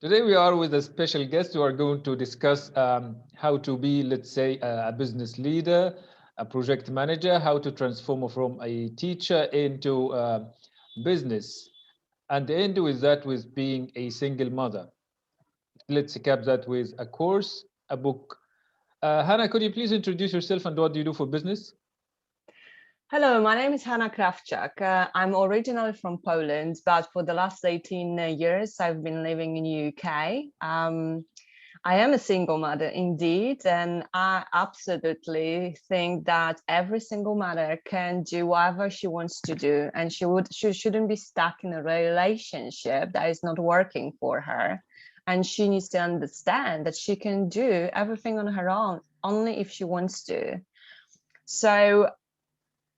Today we are with a special guest who are going to discuss how to be, let's say, a business leader, a project manager, how to transform from a teacher into business, and end with that with being a single mother. Let's cap that with a course, a book. Hannah, could you please introduce yourself and what do you do for business? Hello, my name is Hanna Krawczak. I'm originally from Poland, but for the last 18 years, I've been living in UK. I am a single mother indeed, and I absolutely think that every single mother can do whatever she wants to do, and she shouldn't be stuck in a relationship that is not working for her. And she needs to understand that she can do everything on her own, only if she wants to. So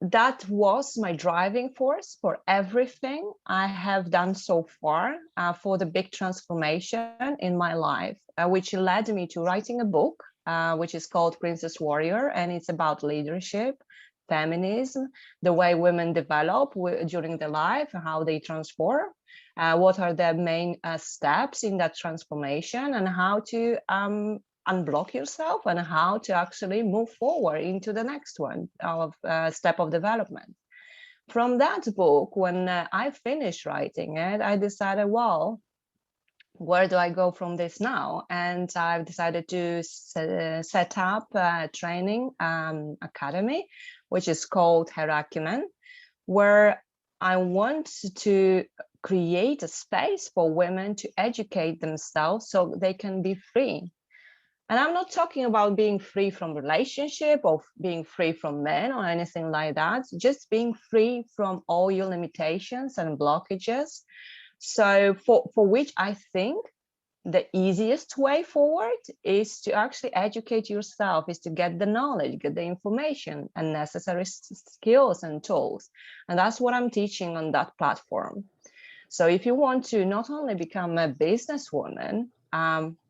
that was my driving force for everything I have done so far, for the big transformation in my life, which led me to writing a book, which is called Princess Warrior, and it's about leadership, feminism, the way women develop during their life, how they transform, what are the main steps in that transformation, and how to unblock yourself and how to actually move forward into the next one of step of development. From that book, when I finished writing it, I decided, well, where do I go from this now? And I've decided to set up a training academy, which is called Her Acumen, where I want to create a space for women to educate themselves so they can be free. And I'm not talking about being free from relationship or being free from men or anything like that, just being free from all your limitations and blockages. So for which I think the easiest way forward is to actually educate yourself, is to get the knowledge, get the information and necessary skills and tools. And that's what I'm teaching on that platform. So if you want to not only become a businesswoman,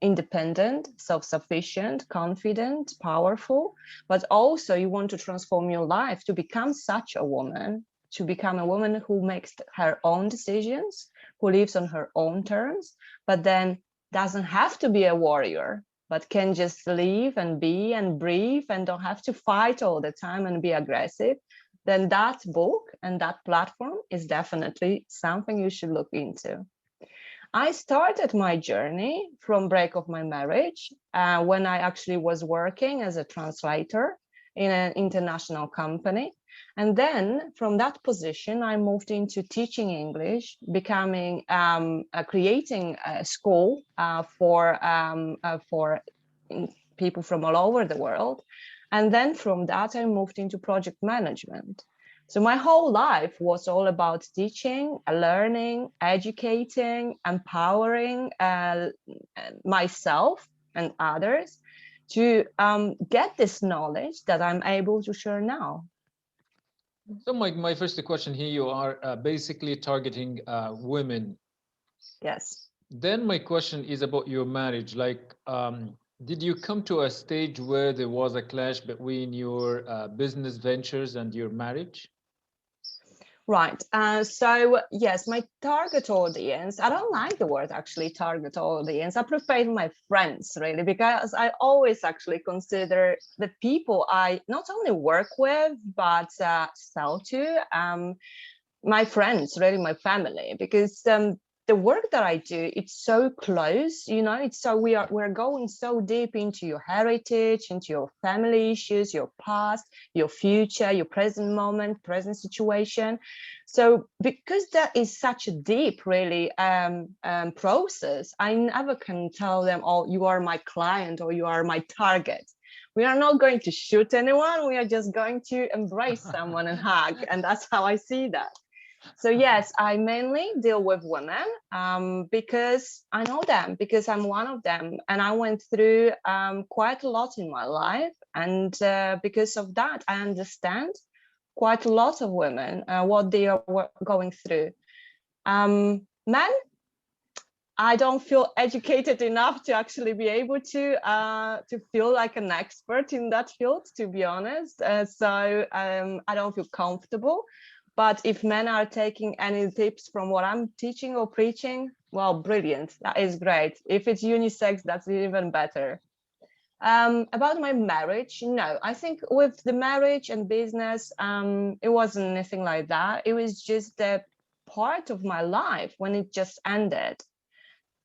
independent, self-sufficient, confident, powerful, but also you want to transform your life to become such a woman, to become a woman who makes her own decisions, who lives on her own terms, but then doesn't have to be a warrior, but can just live and be and breathe and don't have to fight all the time and be aggressive, then that book and that platform is definitely something you should look into. I started my journey from break of my marriage when I actually was working as a translator in an international company. And then from that position, I moved into teaching English, becoming creating a school for people from all over the world. And then from that, I moved into project management. So my whole life was all about teaching, learning, educating, empowering myself and others to get this knowledge that I'm able to share now. So my first question here, you are basically targeting women. Yes. Then my question is about your marriage. Like, did you come to a stage where there was a clash between your business ventures and your marriage? Right. So yes, my target audience, I don't like the word actually target audience. I prefer my friends really, because I always actually consider the people I not only work with, but sell to, my friends, really my family, because the work that I do, it's so close, it's so we're going so deep into your heritage, into your family issues, your past, your future, your present moment, present situation. So because that is such a deep really process, I never can tell them, oh, you are my client or you are my target. We are not going to shoot anyone, we are just going to embrace someone and hug, and that's how I see that. So yes, I mainly deal with women because I know them, because I'm one of them, and I went through quite a lot in my life, and because of that, I understand quite a lot of women what they are going through. Men, I don't feel educated enough to actually be able to feel like an expert in that field, to be honest. So I don't feel comfortable. But if men are taking any tips from what I'm teaching or preaching, Well, brilliant. That is great. If it's unisex, that's even better. About my marriage, no, I think with the marriage and business, it wasn't anything like that. It was just a part of my life when it just ended.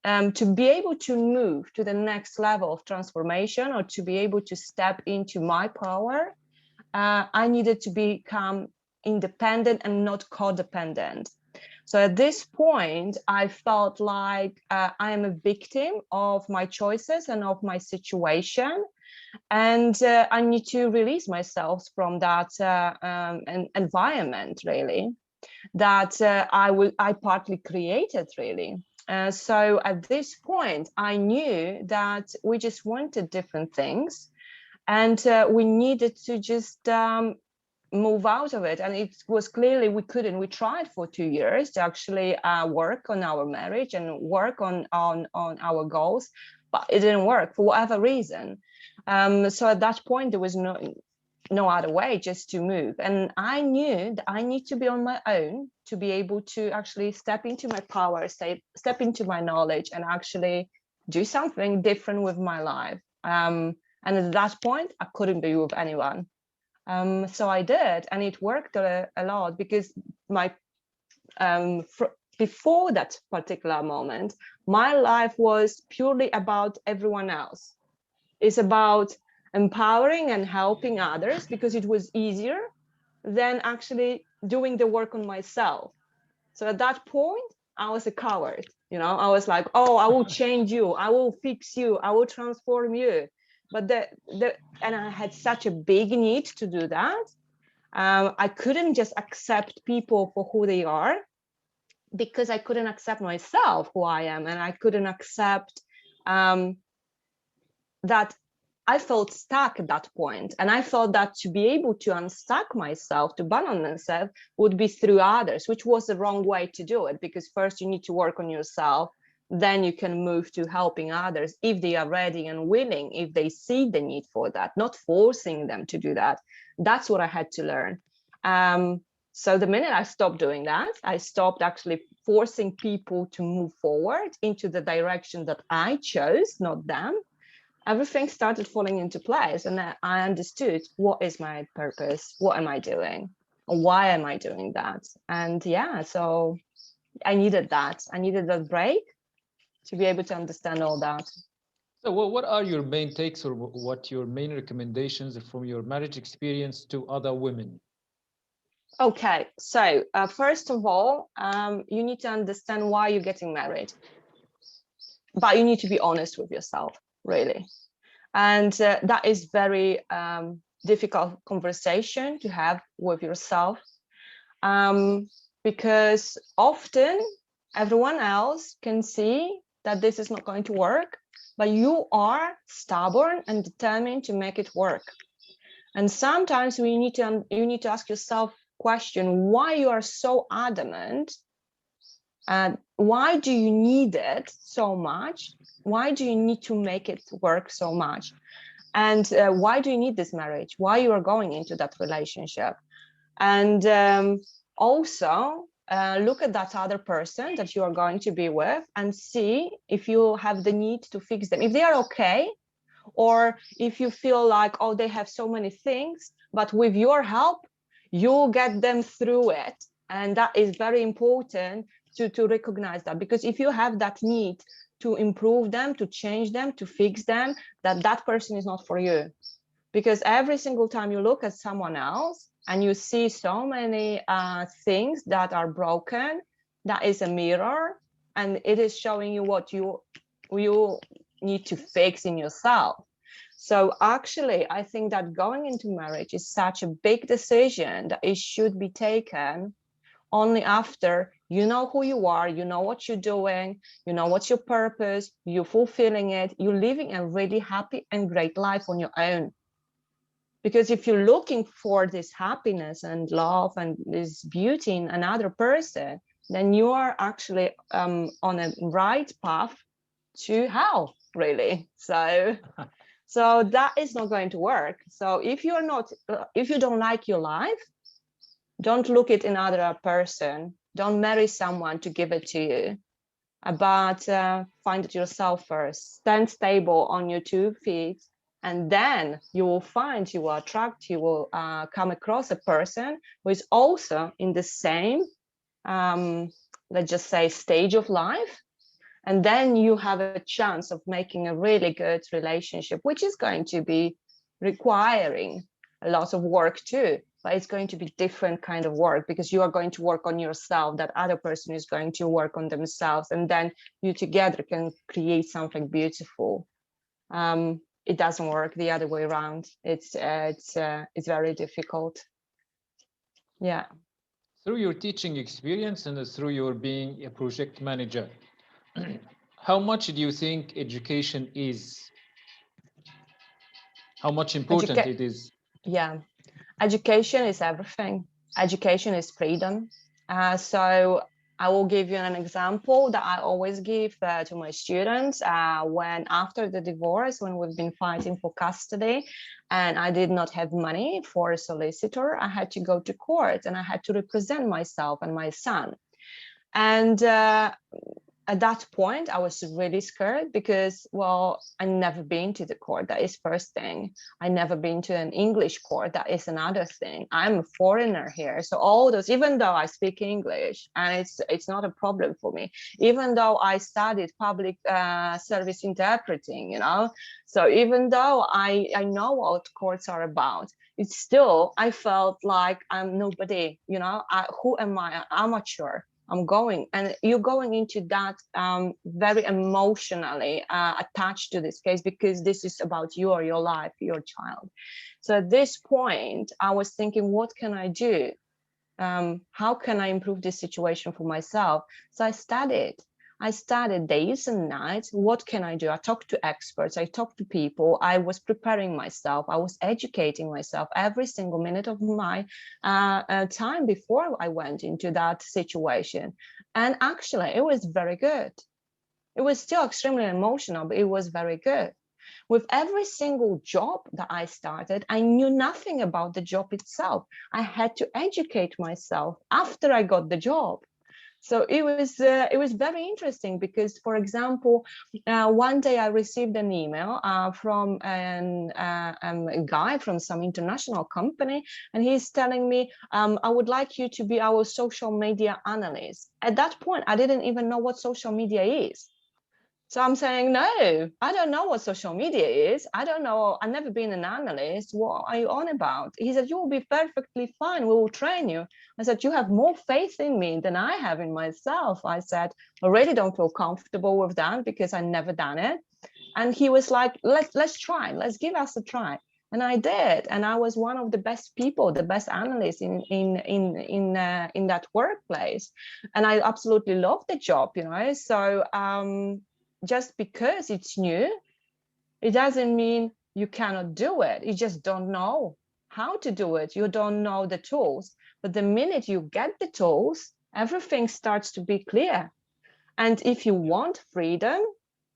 To be able to move to the next level of transformation, or to be able to step into my power, I needed to become independent and not codependent. So at this point, I felt like I am a victim of my choices and of my situation. And I need to release myself from that environment, really, that I partly created, really. So at this point, I knew that we just wanted different things, and we needed to just move out of it. And it was clearly we couldn't. We tried for 2 years to actually work on our marriage and work on our goals, but it didn't work for whatever reason. So at that point, there was no other way just to move. And I knew that I need to be on my own to be able to actually step into my power, step into my knowledge, and actually do something different with my life. And at that point, I couldn't be with anyone. So I did, and it worked a lot, because my before that particular moment, my life was purely about everyone else. It's about empowering and helping others, because it was easier than actually doing the work on myself. So at that point, I was a coward. I was like, oh, I will change you, I will fix you, I will transform you. But and I had such a big need to do that. I couldn't just accept people for who they are, because I couldn't accept myself, who I am, and I couldn't accept that I felt stuck at that point. And I felt that to be able to unstuck myself, to balance myself, would be through others, which was the wrong way to do it, because first you need to work on yourself, then you can move to helping others if they are ready and willing, if they see the need for that, not forcing them to do that. That's what I had to learn. So the minute I stopped doing that, I stopped actually forcing people to move forward into the direction that I chose, not them. Everything started falling into place, and I understood, what is my purpose, what am I doing, why am I doing that? And yeah, so I needed that break to be able to understand all that. So what are your main takes, or what your main recommendations from your marriage experience to other women? Okay, so first of all, you need to understand why you're getting married, but you need to be honest with yourself, really. And that is very difficult conversation to have with yourself, because often everyone else can see that this is not going to work, but you are stubborn and determined to make it work. And sometimes you need to ask yourself question, why you are so adamant, and why do you need it so much? Why do you need to make it work so much? And why do you need this marriage? Why you are going into that relationship? And also look at that other person that you are going to be with, and see if you have the need to fix them, if they are okay, or if you feel like, oh, they have so many things, but with your help, you'll get them through it. And that is very important to recognize that, because if you have that need to improve them, to change them, to fix them, that person is not for you. Because every single time you look at someone else and you see so many things that are broken, that is a mirror, and it is showing you what you need to fix in yourself. So actually, I think that going into marriage is such a big decision that it should be taken only after you know who you are, you know what you're doing, you know what's your purpose, you're fulfilling it, you're living a really happy and great life on your own. Because if you're looking for this happiness and love and this beauty in another person, then you are actually on a right path to hell, really. So that is not going to work. So if you don't like your life, don't look it in another person. Don't marry someone to give it to you. but find it yourself first. Stand stable on your 2 feet, and then you will find, you will attract, you will come across a person who is also in the same, let's just say, stage of life. And then you have a chance of making a really good relationship, which is going to be requiring a lot of work too, but it's going to be different kind of work, because you are going to work on yourself, that other person is going to work on themselves, and then you together can create something beautiful. It doesn't work the other way around. It's very difficult. Yeah. Through your teaching experience and through your being a project manager, how much do you think education is? How much important it is? Yeah, education is everything. Education is freedom. So I will give you an example that I always give to my students. When after the divorce, when we've been fighting for custody and I did not have money for a solicitor, I had to go to court and I had to represent myself and my son. And at that point, I was really scared because, well, I never been to the court. That is first thing. I never been to an English court. That is another thing. I'm a foreigner here. So all those, even though I speak English and it's not a problem for me, even though I studied public service interpreting, you know, so even though I know what courts are about, it's still, I felt like I'm nobody, you know, who am I? An amateur. I'm going, and you're going into that very emotionally attached to this case, because this is about you or your life, your child. So at this point, I was thinking, what can I do? How can I improve this situation for myself? So I studied days and nights. What can I do? I talked to experts. I talked to people. I was preparing myself. I was educating myself every single minute of my time before I went into that situation. And actually, it was very good. It was still extremely emotional, but it was very good. With every single job that I started, I knew nothing about the job itself. I had to educate myself after I got the job. So it was very interesting because, for example, one day I received an email from a guy from some international company, and he's telling me, I would like you to be our social media analyst. At that point, I didn't even know what social media is. So I'm saying, no, I don't know what social media is. I don't know. I've never been an analyst. What are you on about? He said, you will be perfectly fine. We will train you. I said, you have more faith in me than I have in myself. I said, I really don't feel comfortable with that because I never done it. And he was like, let's try. Let's give us a try. And I did. And I was one of the best people, the best analysts in that workplace. And I absolutely loved the job, you know. So just because it's new, it doesn't mean you cannot do it. You just don't know how to do it. You don't know the tools. But the minute you get the tools, everything starts to be clear. And if you want freedom,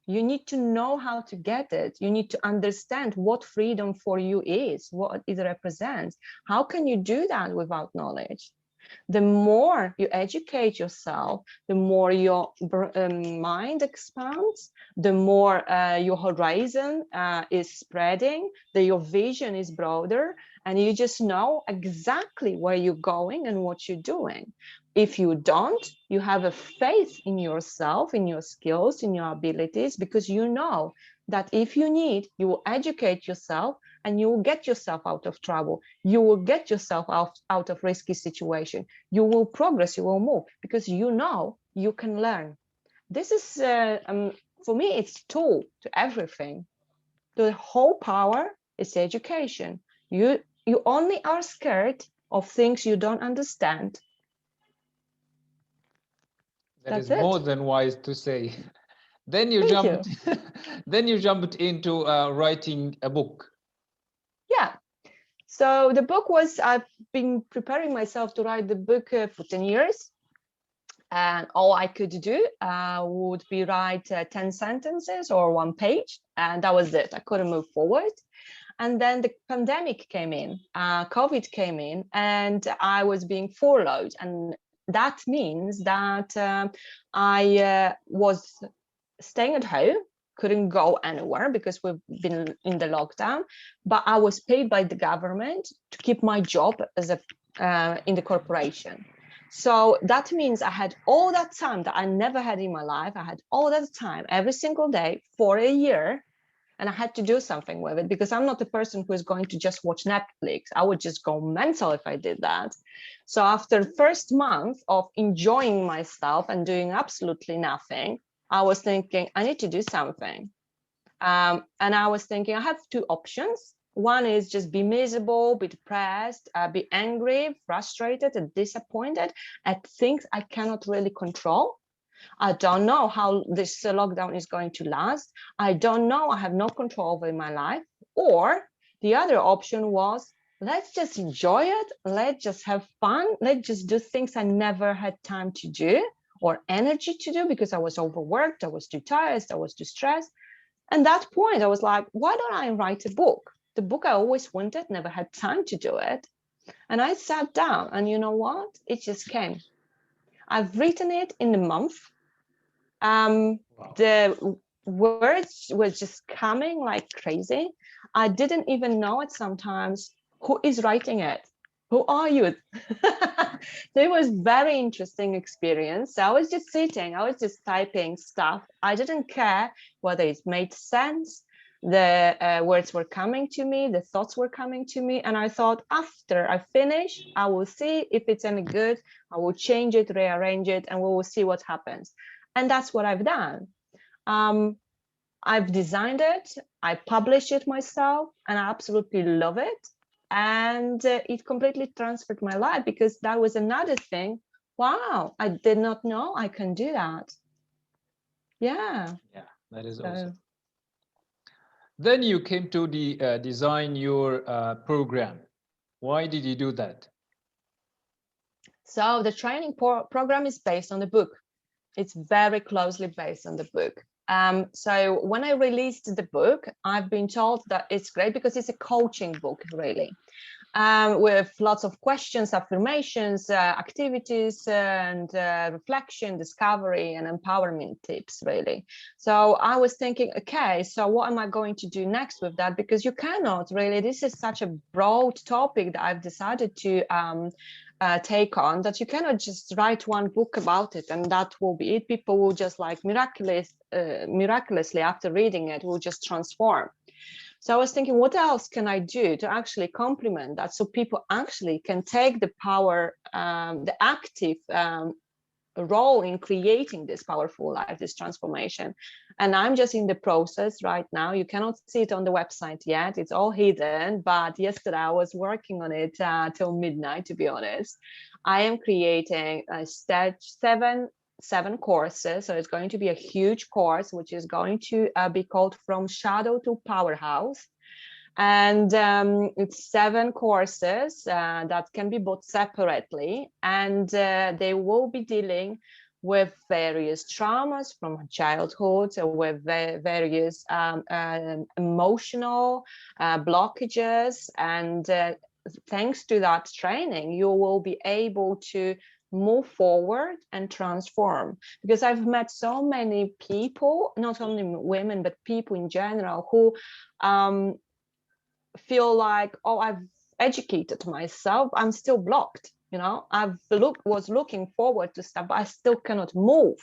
you need to know how to get it. You need to understand what freedom for you is, what it represents. How can you do that without knowledge? The more you educate yourself, the more your mind expands, the more your horizon is spreading, your vision is broader, and you just know exactly where you're going and what you're doing. If you don't, you have a faith in yourself, in your skills, in your abilities, because you know that if you need, you will educate yourself and you will get yourself out of trouble. You will get yourself out of risky situation. You will progress, you will move, because you know you can learn. This is, for me, it's tool to everything. The whole power is education. You only are scared of things you don't understand. That is more than wise to say. Then you jumped. Then you jumped into writing a book. Yeah. So the book was, I've been preparing myself to write the book for 10 years. And all I could do would be write 10 sentences or 1 page. And that was it. I couldn't move forward. And then the pandemic came in, COVID came in, and I was being furloughed. And that means that I was staying at home, couldn't go anywhere because we've been in the lockdown, but I was paid by the government to keep my job as a in the corporation. So that means I had all that time that I never had in my life. I had all that time every single day for a year, and I had to do something with it, because I'm not the person who is going to just watch Netflix. I would just go mental if I did that. So after the first month of enjoying myself and doing absolutely nothing, I was thinking, I need to do something. And I was thinking, I have two options. One is just be miserable, be depressed, be angry, frustrated, and disappointed at things I cannot really control. I don't know how this lockdown is going to last. I don't know. I have no control over my life. Or the other option was, let's just enjoy it. Let's just have fun. Let's just do things I never had time to do or energy to do because I was overworked. I was too tired. I was too stressed. And that point, I was like, why don't I write a book? The book I always wanted, never had time to do it. And I sat down, and you know what? It just came. I've written it in a month. Wow. The words were just coming like crazy. I didn't even know it sometimes who is writing it. Who are you? So it was very interesting experience. I was just sitting, I was just typing stuff. I didn't care whether it made sense. The words were coming to me, the thoughts were coming to me, and I thought after I finish, I will see if it's any good. I will change it, rearrange it, and we will see what happens. And that's what I've done. I've designed it, I published it myself, and I absolutely love it. And it completely transferred my life, because that was another thing. Wow, I did not know I can do that. Yeah. Yeah, that is awesome. Then you came to the design your program. Why did you do that? So the training program is based on the book. It's very closely based on the book. So when I released the book, I've been told that it's great because it's a coaching book, really, with lots of questions, affirmations, activities, and reflection, discovery, and empowerment tips, really. So I was thinking, okay, so what am I going to do next with that? Because you cannot really, this is such a broad topic that I've decided to take on, that you cannot just write one book about it and that will be it. People will just like miraculously after reading it will just transform. So I was thinking, what else can I do to actually complement that, so people actually can take the power, the active role in creating this powerful life, this transformation. And I'm just in the process right now. You cannot see it on the website yet, it's all hidden, but yesterday I was working on it till midnight, to be honest. I am creating a stage seven courses. So it's going to be a huge course, which is going to be called From Shadow to Powerhouse. And it's 7 courses that can be bought separately, and they will be dealing with various traumas from childhood, with various emotional blockages. And thanks to that training, you will be able to move forward and transform. Because I've met so many people, not only women, but people in general, who feel like, oh, I've educated myself, I'm still blocked, you know, was looking forward to stuff, but I still cannot move.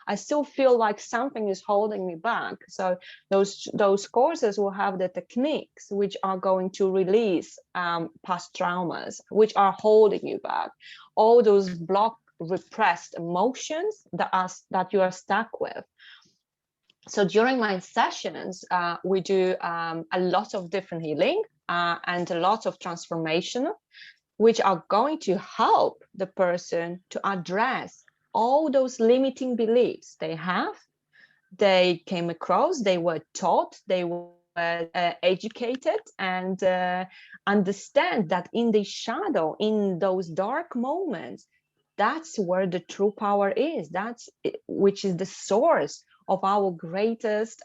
I still feel like something is holding me back. So those courses will have the techniques which are going to release past traumas which are holding you back, all those repressed emotions that you are stuck with. So during my sessions, we do a lot of different healing and a lot of transformation, which are going to help the person to address all those limiting beliefs they have, they came across, they were taught, they were educated, and understand that in the shadow, in those dark moments, that's where the true power is. Which is the source of our greatest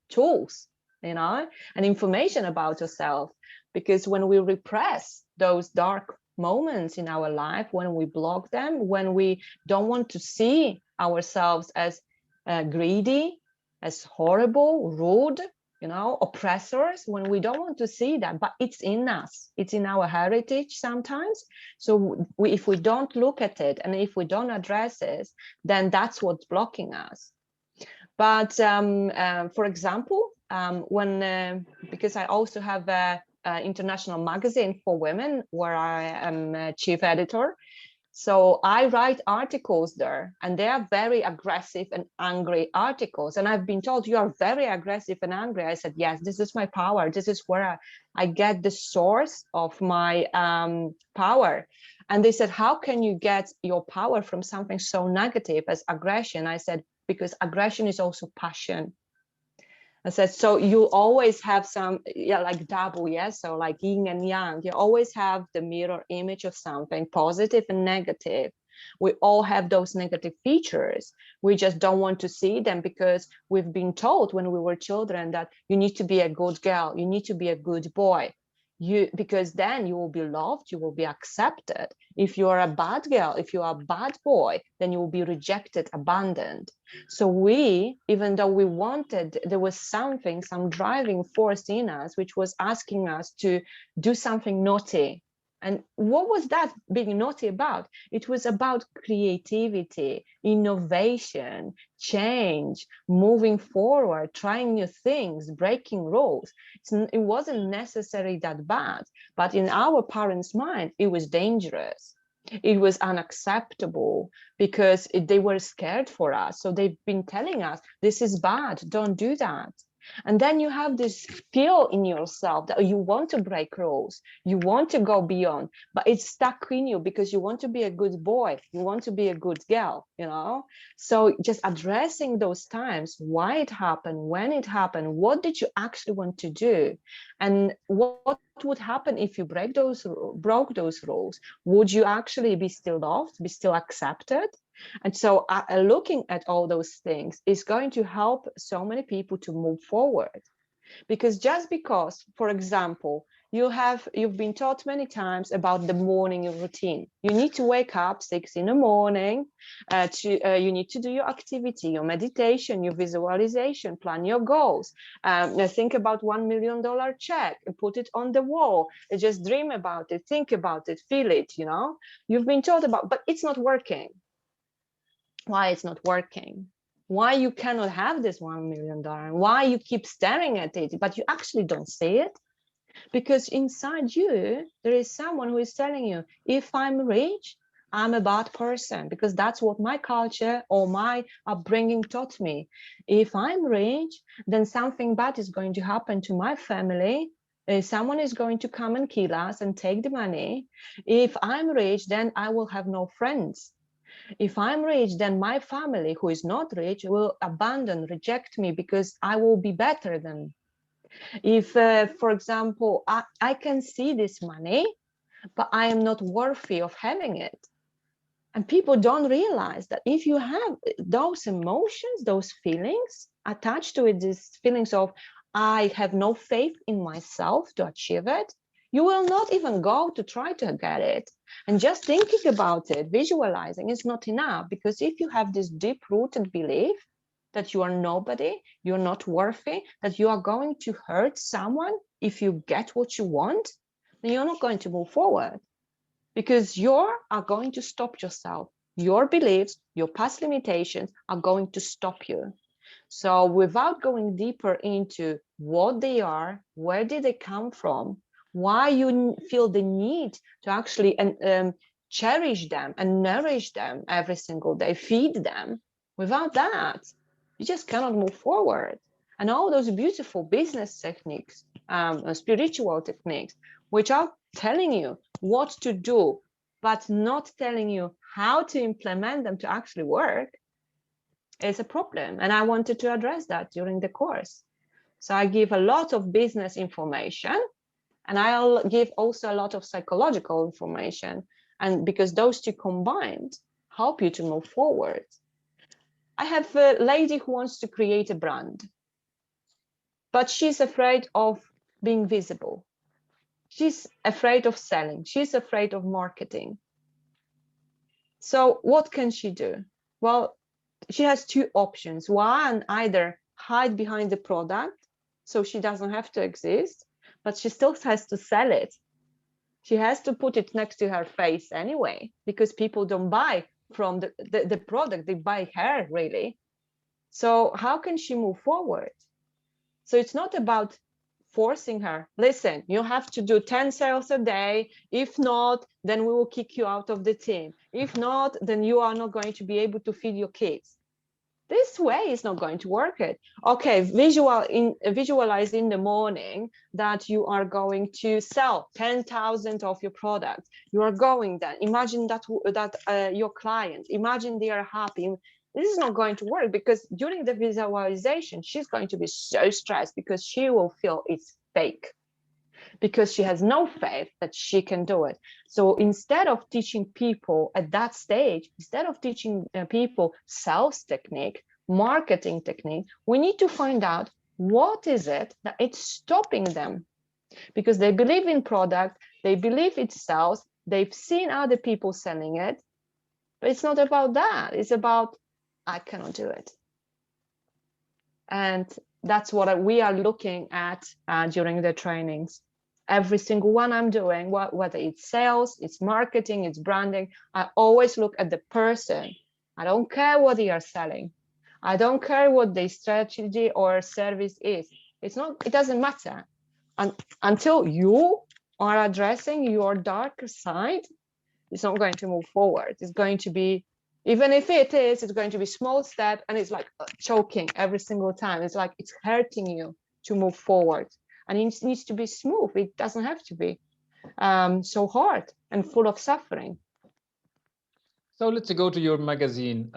tools, you know, and information about yourself. Because when we repress those dark moments in our life when we block them, when we don't want to see ourselves as greedy, as horrible, rude, you know, oppressors, when we don't want to see that, but it's in us, it's in our heritage sometimes. So if we don't look at it and if we don't address it, then that's what's blocking us. But for example, because I also have a international magazine for women where I am a chief editor. So I write articles there, and they are very aggressive and angry articles. And I've been told, you are very aggressive and angry. I said, yes, this is my power. This is where I get the source of my power. And they said, how can you get your power from something so negative as aggression? I said, because aggression is also passion. I said, so you always have some, yeah, like double, yes, so like yin and yang. You always have the mirror image of something, positive and negative. We all have those negative features. We just don't want to see them because we've been told when we were children that you need to be a good girl, you need to be a good boy. Because then you will be loved, you will be accepted. If you are a bad girl, if you are a bad boy, then you will be rejected, abandoned. So we, even though we wanted, there was something, some driving force in us, which was asking us to do something naughty. And what was that being naughty about? It was about creativity, innovation, change, moving forward, trying new things, breaking rules. It wasn't necessarily that bad, but in our parents' mind, it was dangerous. It was unacceptable because they were scared for us. So they've been telling us, this is bad, don't do that. And then you have this feel in yourself that you want to break rules, you want to go beyond, but it's stuck in you because you want to be a good boy, you want to be a good girl, you know? So just addressing those times, why it happened, when it happened, what did you actually want to do? And what would happen if you broke those rules? Would you actually be still loved, be still accepted? And so looking at all those things is going to help so many people to move forward. Because just because, for example, you've been taught many times about the morning routine. You need to wake up 6 in the morning, you need to do your activity, your meditation, your visualization, plan your goals, think about $1 million check and put it on the wall, just dream about it, think about it, feel it, you know? You've been taught about, but it's not working. Why it's not working? Why you cannot have this $1 million? Why you keep staring at it, but you actually don't see it? Because inside you, there is someone who is telling you, if I'm rich, I'm a bad person, because that's what my culture or my upbringing taught me. If I'm rich, then something bad is going to happen to my family. Someone is going to come and kill us and take the money. If I'm rich, then I will have no friends. If I'm rich, then my family who is not rich will abandon, reject me because I will be better than. If, for example, I can see this money, but I am not worthy of having it. And people don't realize that if you have those emotions, those feelings attached to it, these feelings of, I have no faith in myself to achieve it, you will not even go to try to get it. And just thinking about it, visualizing is not enough, because if you have this deep-rooted belief that you are nobody, you're not worthy, that you are going to hurt someone if you get what you want, then you're not going to move forward, because you are going to stop yourself. Your beliefs, your past limitations are going to stop you. So without going deeper into what they are, where did they come from, why you feel the need to actually cherish them and nourish them every single day, feed them, without that, you just cannot move forward. And all those beautiful business techniques, spiritual techniques, which are telling you what to do, but not telling you how to implement them to actually work, is a problem. And I wanted to address that during the course. So I give a lot of business information, and I'll give also a lot of psychological information. And because those two combined help you to move forward. I have a lady who wants to create a brand, but she's afraid of being visible. She's afraid of selling. She's afraid of marketing. So what can she do? Well, she has two options. One, either hide behind the product so she doesn't have to exist, but she still has to sell it. She has to put it next to her face anyway, because people don't buy from the product, they buy her, really. So how can she move forward? So it's not about forcing her. Listen, you have to do 10 sales a day. If not, then we will kick you out of the team. If not, then you are not going to be able to feed your kids. This way is not going to work it. Okay, visualize in the morning that you are going to sell 10,000 of your products. You are going then. Imagine that your client, imagine they are happy. This is not going to work, because during the visualization, she's going to be so stressed because she will feel it's fake, because she has no faith that she can do it. So instead of teaching people at that stage, instead of teaching people sales technique, marketing technique, we need to find out what is it that it's stopping them, because they believe in product, they believe it sells, they've seen other people selling it, but it's not about that. It's about, I cannot do it. And that's what we are looking at during the trainings. Every single one I'm doing, whether it's sales, it's marketing, it's branding, I always look at the person. I don't care what they are selling. I don't care what their strategy or service is. It doesn't matter. Until you are addressing your darker side, it's not going to move forward. It's going to be, even if it is, it's going to be small step, and it's like choking every single time. It's like it's hurting you to move forward. And it needs to be smooth. It doesn't have to be so hard and full of suffering. So let's go to your magazine.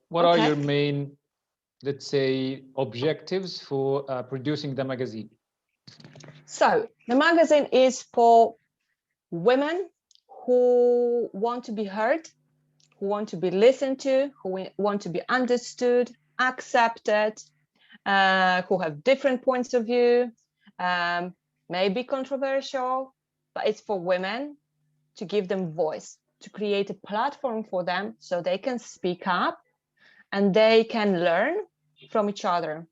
What are your main, let's say, objectives for producing the magazine? So the magazine is for women who want to be heard, who want to be listened to, who want to be understood, accepted, who have different points of view, maybe controversial, but it's for women, to give them voice, to create a platform for them so they can speak up and they can learn from each other.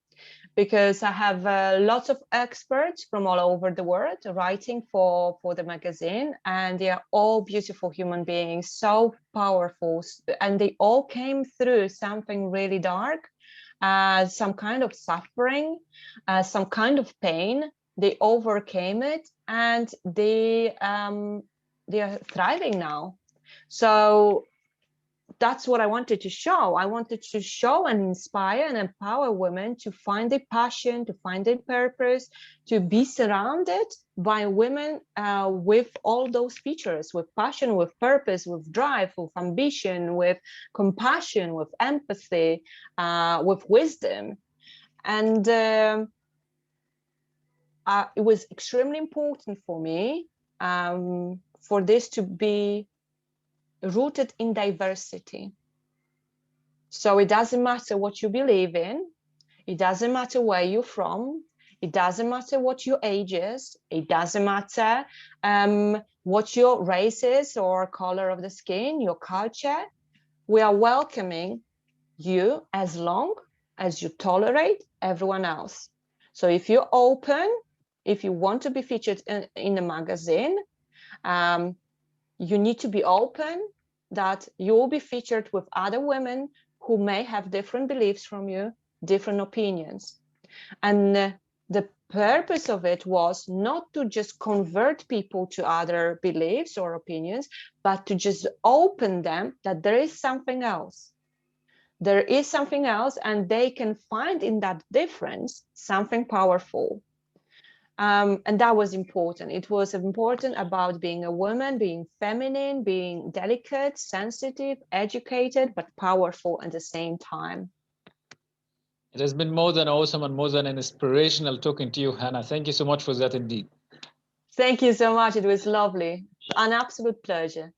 Because I have lots of experts from all over the world writing for the magazine, and they are all beautiful human beings, so powerful, and they all came through something really dark, some kind of suffering, some kind of pain. They overcame it, and they are thriving now. So that's what I wanted to show. I wanted to show and inspire and empower women to find their passion, to find their purpose, to be surrounded by women with all those features, with passion, with purpose, with drive, with ambition, with compassion, with empathy, with wisdom. And it was extremely important for me for this to be rooted in diversity. So it doesn't matter what you believe in, it doesn't matter where you're from, it doesn't matter what your age is, it doesn't matter what your race is or color of the skin, your culture. We are welcoming you as long as you tolerate everyone else. So if you're open, if you want to be featured in the magazine, you need to be open that you will be featured with other women who may have different beliefs from you, different opinions. And the purpose of it was not to just convert people to other beliefs or opinions, but to just open them that there is something else. There is something else, and they can find in that difference something powerful. And that was important. It was important about being a woman, being feminine, being delicate, sensitive, educated, but powerful at the same time. It has been more than awesome and more than inspirational talking to you, Hanna. Thank you so much for that indeed. Thank you so much. It was lovely. An absolute pleasure.